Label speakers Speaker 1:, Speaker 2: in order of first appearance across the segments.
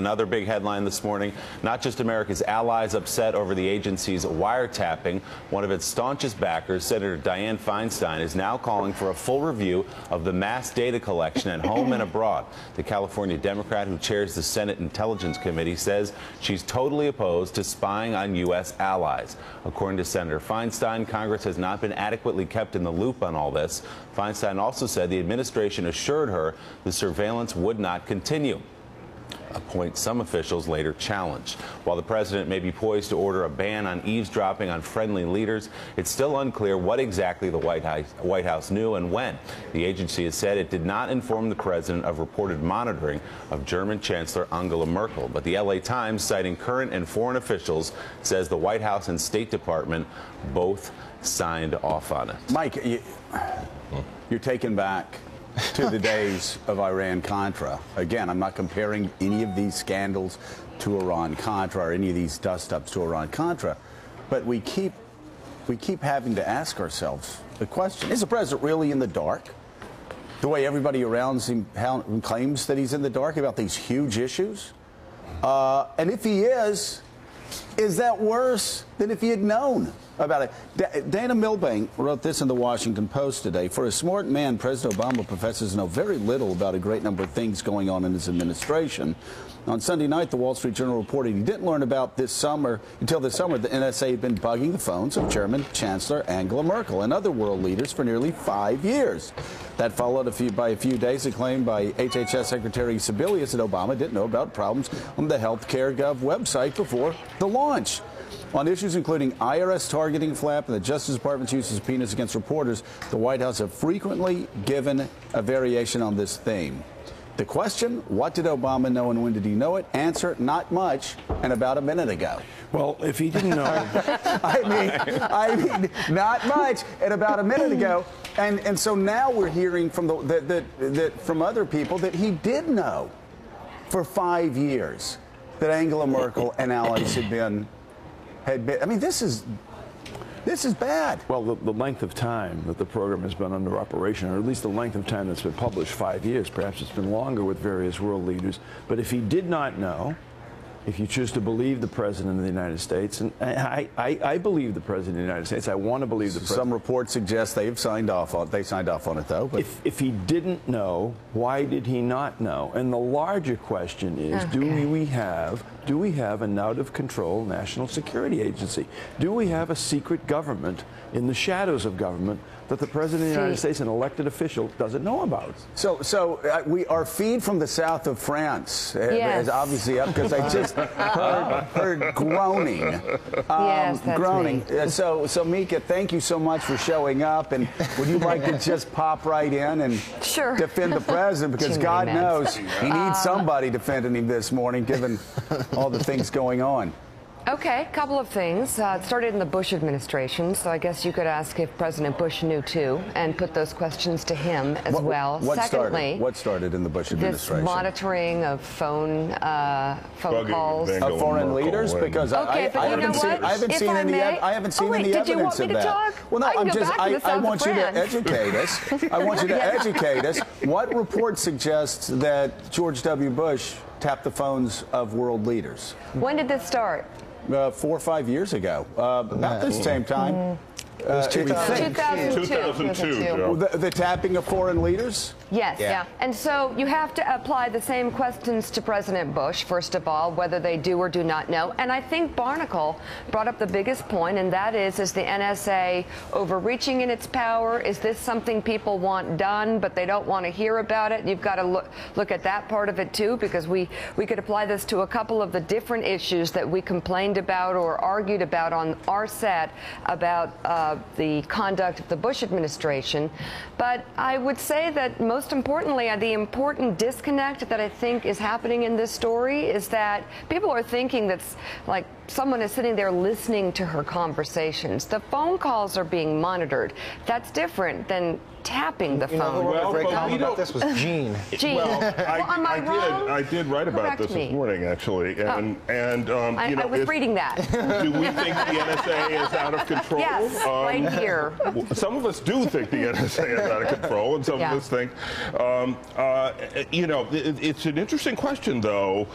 Speaker 1: Another big headline this morning, not just America's allies upset over the agency's wiretapping. One of its staunchest backers, Senator Dianne Feinstein, is now calling for a full review of the mass data collection at home and abroad. The California Democrat who chairs the Senate Intelligence Committee says she's totally opposed to spying on U.S. allies. According to Senator Feinstein, Congress has not been adequately kept in the loop on all this. Feinstein also said the administration assured her the surveillance would not continue, a point some officials later challenged. While the president may be poised to order a ban on eavesdropping on friendly leaders, it's still unclear what exactly the White House knew and when. The agency has said it did not inform the president of reported monitoring of German Chancellor Angela Merkel, but the L.A. Times, citing current and foreign officials, says the White House and State Department both signed off on it.
Speaker 2: Mike, you're taken back to the days of Iran-Contra. Again, I'm not comparing any of these scandals to Iran-Contra or any of these dust-ups to Iran-Contra, but we keep having to ask ourselves the question, is the president really in the dark? The way everybody around him claims that he's in the dark about these huge issues? And if he is that worse than if he had known about it? Dana Milbank wrote this in the Washington Post today. For a smart man, President Obama professes to know very little about a great number of things going on in his administration. On Sunday night, the Wall Street Journal reported he didn't learn about until this summer, the NSA had been bugging the phones of German Chancellor Angela Merkel and other world leaders for nearly 5 years. That followed by a few days, a claim by HHS Secretary Sebelius that Obama didn't know about problems on the HealthCare.gov website before the launch. On issues including IRS targeting flap and the Justice Department's use of subpoenas against reporters, the White House have frequently given a variation on this theme. The question, what did Obama know and when did he know it? Answer, not much, and about a minute ago.
Speaker 3: Well, if he didn't know...
Speaker 2: I mean, not much, and about a minute ago. And so now we're hearing from from other people that he did know for 5 years that Angela Merkel and allies had been. I mean, this is bad.
Speaker 3: Well, the length of time that the program has been under operation, or at least the length of time that's been published, 5 years, perhaps it's been longer with various world leaders. But if he did not know, if you choose to believe the President of the United States, and I believe the President of the United States, I want to believe the President.
Speaker 2: Some reports suggest they've signed off on. They signed off on it, though. But
Speaker 3: if he didn't know, why did he not know? And the larger question is, do we have an out-of-control national security agency? Do we have a secret government in the shadows of government that the President of the United States, an elected official, doesn't know about?
Speaker 2: So our feed from the south of France is obviously up because I just heard groaning.
Speaker 4: Yes, that's
Speaker 2: groaning.
Speaker 4: Me.
Speaker 2: So Mika, thank you so much for showing up. And would you like to just pop right in and defend the president? Because God knows he needs somebody defending him this morning, given all the things going on.
Speaker 4: Okay, a couple of things. It started in the Bush administration, so I guess you could ask if President Bush knew too, and put those questions to him as well.
Speaker 2: Secondly, what started in the Bush administration?
Speaker 4: This monitoring of phone calls
Speaker 2: of foreign leaders, because I haven't seen any evidence of that. Well, no, I want you to educate us. I want you to educate us. What report suggests that George W. Bush tapped the phones of world leaders?
Speaker 4: When did this start?
Speaker 2: 4 or 5 years ago, about this same time.
Speaker 5: It was 2002.
Speaker 2: The tapping of foreign leaders?
Speaker 4: Yes. Yeah. And so you have to apply the same questions to President Bush, first of all, whether they do or do not know. And I think Barnacle brought up the biggest point, and that is the NSA overreaching in its power? Is this something people want done, but they don't want to hear about it? You've got to look at that part of it, too, because we could apply this to a couple of the different issues that we complained about or argued about on our set about the conduct of the Bush administration. But I would say that most importantly, the important disconnect that I think is happening in this story is that people are thinking that's like someone is sitting there listening to her conversations. The phone calls are being monitored. That's different than tapping the phone.
Speaker 5: Well, great comment about this was Gene.
Speaker 4: Gene.
Speaker 6: Well,
Speaker 4: Am I wrong?
Speaker 6: I did write about this this morning, actually, and
Speaker 4: I was reading that.
Speaker 6: Do we think the NSA is out of control?
Speaker 4: Yes, right here.
Speaker 6: Some of us do think the NSA is out of control, and some of us think, it's an interesting question, though.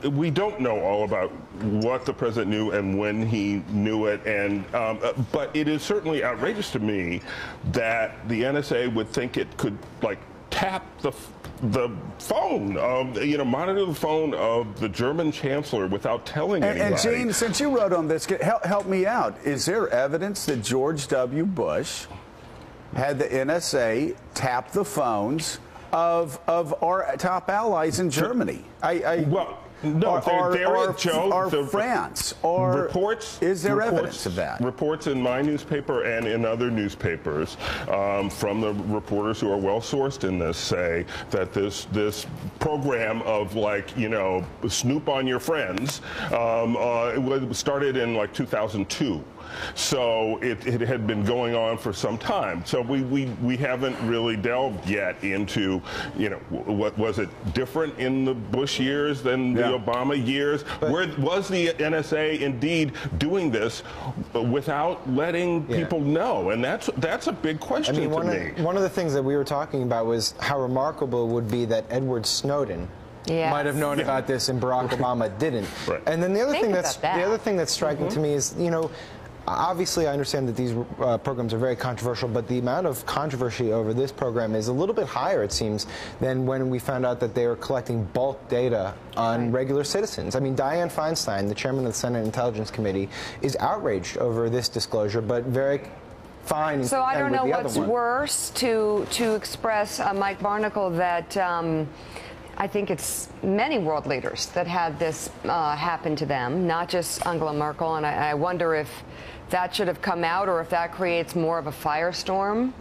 Speaker 6: We don't know all about what the president knew and when he knew it, and but it is certainly outrageous to me that the NSA would think it could, like, tap the phone, monitor the phone of the German chancellor without telling anybody.
Speaker 2: And Gene, since you wrote on this, help me out. Is there evidence that George W. Bush had the NSA tap the phones of our top allies in Germany?
Speaker 6: No, Joe.
Speaker 2: France. Or
Speaker 6: reports.
Speaker 2: Is there evidence of that?
Speaker 6: Reports in my newspaper and in other newspapers from the reporters who are well sourced in this say that this program of, snoop on your friends it started in 2002. So it had been going on for some time. So we haven't really delved yet into, what was it different in the Bush years than the Obama years? Where was the NSA indeed doing this without letting people know? And that's a big question to me.
Speaker 5: One of the things that we were talking about was how remarkable it would be that Edward Snowden might have known about this and Barack Obama didn't.
Speaker 6: Right.
Speaker 5: And then the other thing that's striking to me is, obviously, I understand that these programs are very controversial, but the amount of controversy over this program is a little bit higher, it seems, than when we found out that they were collecting bulk data on regular citizens. I mean, Dianne Feinstein, the chairman of the Senate Intelligence Committee, is outraged over this disclosure, but very fine.
Speaker 4: So I don't know what's worse, to express, Mike Barnicle, that I think it's many world leaders that had this happen to them, not just Angela Merkel, and I wonder if that should have come out or if that creates more of a firestorm.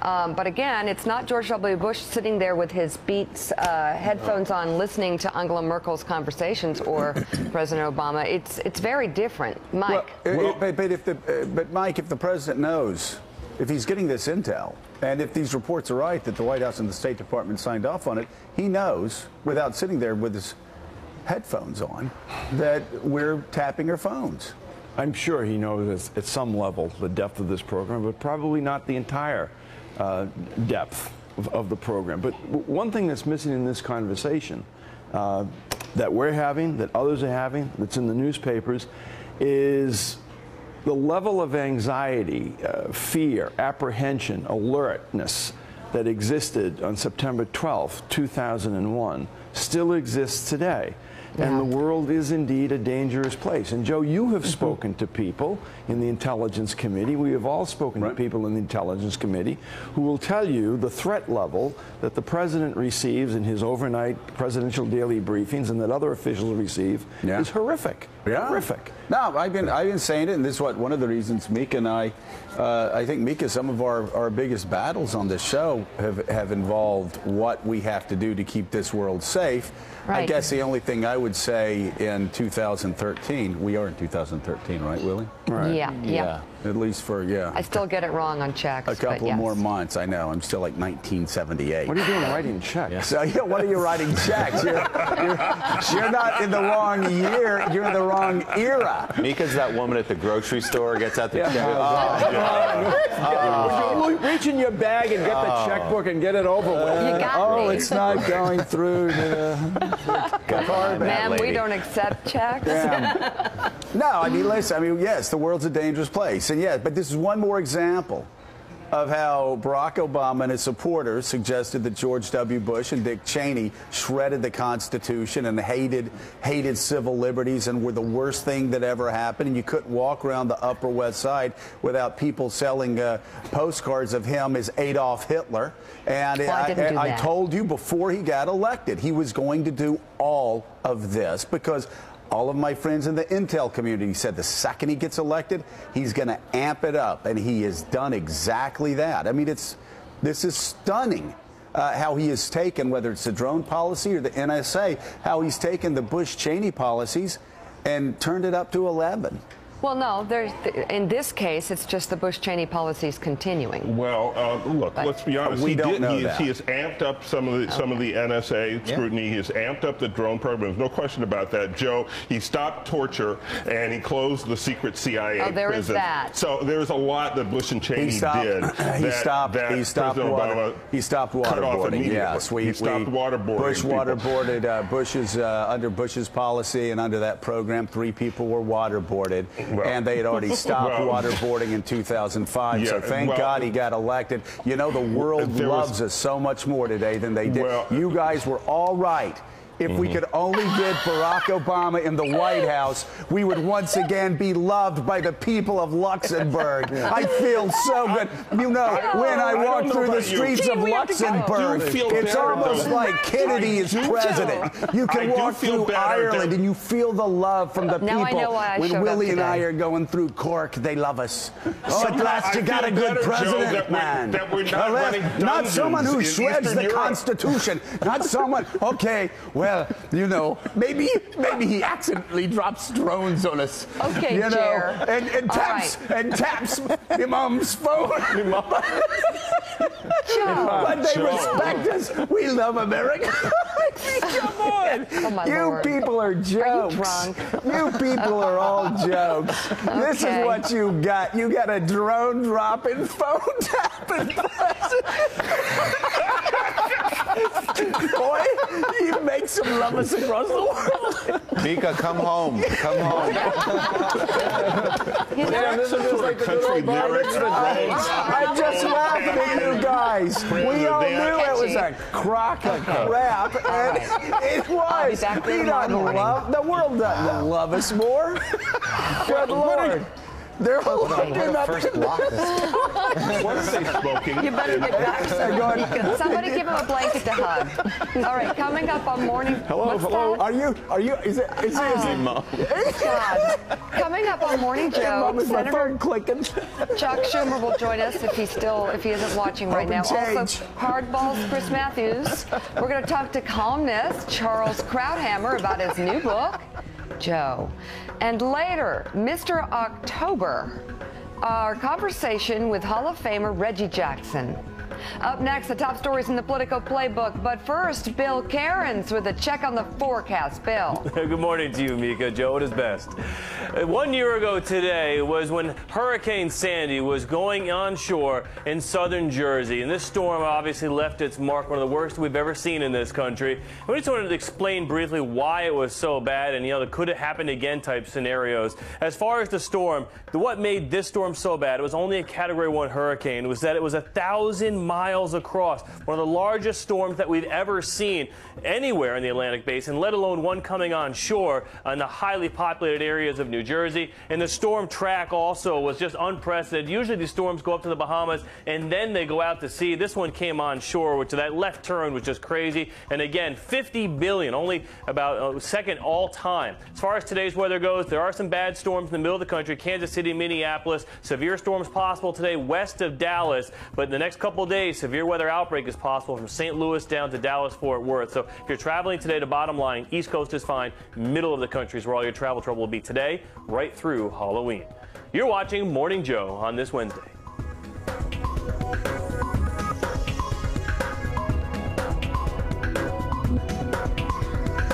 Speaker 4: But again, it's not George W. Bush sitting there with his Beats headphones on listening to Angela Merkel's conversations or President Obama. It's very different. Mike.
Speaker 2: But Mike, if the president knows, if he's getting this intel, and if these reports are right that the White House and the State Department signed off on it, he knows, without sitting there with his headphones on, that we're tapping our phones.
Speaker 3: I'm sure he knows at some level the depth of this program, but probably not the entire depth of the program. But one thing that's missing in this conversation that we're having, that others are having, that's in the newspapers, is the level of anxiety, fear, apprehension, alertness that existed on September 12th, 2001 still exists today. And the world is indeed a dangerous place. And Joe, you have spoken to people in the Intelligence Committee. We have all spoken to people in the Intelligence Committee who will tell you the threat level that the president receives in his overnight presidential daily briefings and that other officials receive is horrific. Horrific.
Speaker 2: No, I've been saying it, and this is one of the reasons Mika and I think, Mika, some of our biggest battles on this show have involved what we have to do to keep this world safe. Right. I guess the only thing I would say in 2013, we are in 2013, right, Willie?
Speaker 4: Right. Yeah.
Speaker 2: At least for,
Speaker 4: I still get it wrong on checks.
Speaker 2: A couple more months, I know. I'm still like 1978.
Speaker 3: What are you doing writing checks?
Speaker 2: So, what are you writing checks? You're not in the wrong year. You're in the wrong era.
Speaker 1: Mika's that woman at the grocery store, gets out the check.
Speaker 3: Reach in your bag and get the checkbook and get it over with.
Speaker 4: You got me.
Speaker 2: It's not going through the card.
Speaker 4: Ma'am, we don't accept checks.
Speaker 2: No, I mean, listen, yes, the world's a dangerous place. And but this is one more example of how Barack Obama and his supporters suggested that George W. Bush and Dick Cheney shredded the Constitution and hated civil liberties and were the worst thing that ever happened. And you couldn't walk around the Upper West Side without people selling postcards of him as Adolf Hitler. And I told you before he got elected, he was going to do all of this because all of my friends in the intel community said the second he gets elected, he's going to amp it up, and he has done exactly that. I mean, this is stunning how he has taken, whether it's the drone policy or the NSA, how he's taken the Bush-Cheney policies and turned it up to 11.
Speaker 4: Well, no, in this case, it's just the Bush-Cheney policies continuing.
Speaker 6: Well, look, let's be honest.
Speaker 2: We don't know that.
Speaker 6: He has amped up some of the NSA scrutiny. He has amped up the drone program. There's no question about that, Joe. He stopped torture and he closed the secret CIA prison.
Speaker 4: There is that.
Speaker 6: So there's a lot that Bush and Cheney did.
Speaker 2: He stopped waterboarding. Yes,
Speaker 6: he stopped waterboarding.
Speaker 2: Bush waterboarded. Under Bush's policy and under that program, 3 people were waterboarded. And they had already stopped waterboarding in 2005, so thank God he got elected. You know, the world loves us so much more today than they did. You guys were all right. If we could only get Barack Obama in the White House, we would once again be loved by the people of Luxembourg. I feel so good. You know, when I walk through the streets of Luxembourg, it's almost like Kennedy is president. You can walk through Ireland and you feel the love from the people. When Willie and I are going through Cork, they love us. Oh, at last you got a good president, man. Not someone who shreds the Constitution. Not someone, okay, well, you know, maybe he accidentally drops drones on us.
Speaker 4: Okay,
Speaker 2: you know, and taps Imam's phone. But they respect us. We love America. Come on.
Speaker 4: Oh,
Speaker 2: you people are jokes.
Speaker 4: Are you drunk?
Speaker 2: You people are all jokes. Okay. This is what you got. You got a drone dropping, phone tapping. Boy, you make some lovers across the world.
Speaker 1: Mika, come home. Come home.
Speaker 3: This is like the country lyrics.
Speaker 2: I'm just laughing at you guys. We all knew it was a crock of crap, and it was. We don't love, the world doesn't love us more. Good Lord. They're all
Speaker 5: first block this.
Speaker 6: What are they smoking?
Speaker 4: You better get back. Somebody give him a blanket to hug. All right, coming up on Morning...
Speaker 2: Hello. Are you, is it Mom?
Speaker 4: God. Coming up on Morning Joe,
Speaker 2: Mom, is my
Speaker 4: Senator
Speaker 2: phone clicking?
Speaker 4: Chuck Schumer will join us if he isn't watching right now. Also, Hardball's Chris Matthews. We're going to talk to columnist Charles Krauthammer about his new book, Joe. And later, Mr. October, our conversation with Hall of Famer Reggie Jackson. Up next, the top stories in the Politico Playbook. But first, Bill Cairns with a check on the forecast. Bill.
Speaker 7: Good morning to you, Mika. Joe at his best. 1 year ago today was when Hurricane Sandy was going onshore in southern Jersey. And this storm obviously left its mark, one of the worst we've ever seen in this country. We just wanted to explain briefly why it was so bad and, the could it happen again type scenarios. As far as the storm, what made this storm so bad, it was only a Category 1 hurricane, was that it was 1,000 miles across, one of the largest storms that we've ever seen anywhere in the Atlantic Basin, let alone one coming on shore in the highly populated areas of New Jersey. And the storm track also was just unprecedented. Usually these storms go up to the Bahamas and then they go out to sea. This one came on shore, which that left turn was just crazy. And again, 50 billion, only about second all time. As far as today's weather goes, there are some bad storms in the middle of the country, Kansas City, Minneapolis. Severe storms possible today west of Dallas, but in the next couple of days, severe weather outbreak is possible from St. Louis down to Dallas-Fort Worth. So if you're traveling today, to bottom line, East Coast is fine. Middle of the country is where all your travel trouble will be today, right through Halloween. You're watching Morning Joe on this Wednesday.